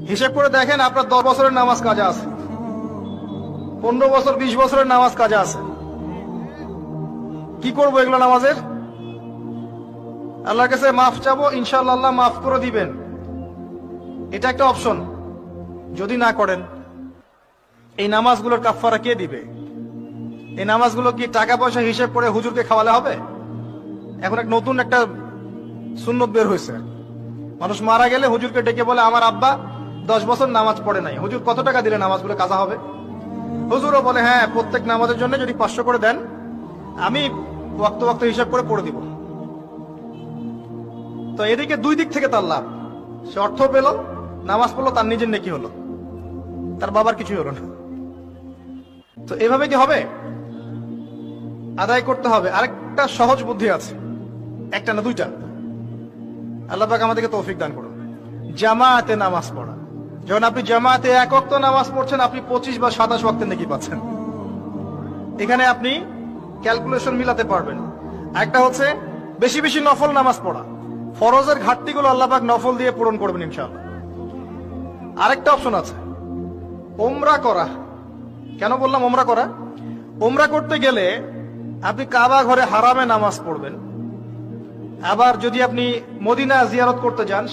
হিসেব করে দেখেন আপনার 10 বছরের নামাজ কাজা আছে, 15 বছর 20 বছরের নামাজ কাজা আছে। কি করবো এগুলো নামাজের? আল্লাহর কাছে মাফ চাবো, ইনশাআল্লাহ আল্লাহ মাফ করে দিবেন, এটা একটা অপশন। যদি না করেন, এই নামাজগুলোর কাফারা কে দিবে? এই নামাজগুলো কি টাকা পয়সা হিসেব করে হুজুরকে খাওয়ালে হবে? এখন এক নতুন একটা সুন্নত বের হয়েছে, মানুষ মারা গেলে হুজুরকে ডেকে বলে আমার আব্বা 10 বছর নামাজ পড়ে নাই, হুজুর কত টাকা দিলে নামাজগুলো কাজা হবে? হুজুরও বলে হ্যাঁ, প্রত্যেক নামাজের জন্য যদি 500 করে দেন আমি ওয়াক্ত ওয়াক্ত হিসাব করে পড়ে দিব। তো এদিকে দুই দিক থেকে তার লাভ, সে অর্থ পেল, নামাজ পড়লো, তার নিজের নেকি হলো, তার বাবার কিছুই হলো না। তো এভাবে কি হবে? আদায় করতে হবে। আরেকটা সহজ বুদ্ধি আছে, একটা না দুইটা। আল্লাহ পাক আমাদেরকে তৌফিক দান করুন। জামাতে নামাজ পড়া। যখন আপনি জামাতে এক ওয়াক্ত নামাজ পড়ছেন, আপনি 25 বা 27 ওয়াক্তের নেকি পাচ্ছেন। এখানে আপনি ক্যালকুলেশন মিলাতে পারবেন। একটা হচ্ছে বেশি বেশি নফল নামাজ পড়া, ফরজের ঘাটতিগুলো আল্লাহ পাক নফল দিয়ে পূরণ করবেন ইনশাআল্লাহ। আরেকটা অপশন আছে ওমরা করা। কেন বললাম ওমরা করা? ওমরা করতে গেলে আপনি কাবা ঘরে হারামে নামাজ পড়বেন, আবার যদি আপনি মদিনা জিয়ারত করতে যান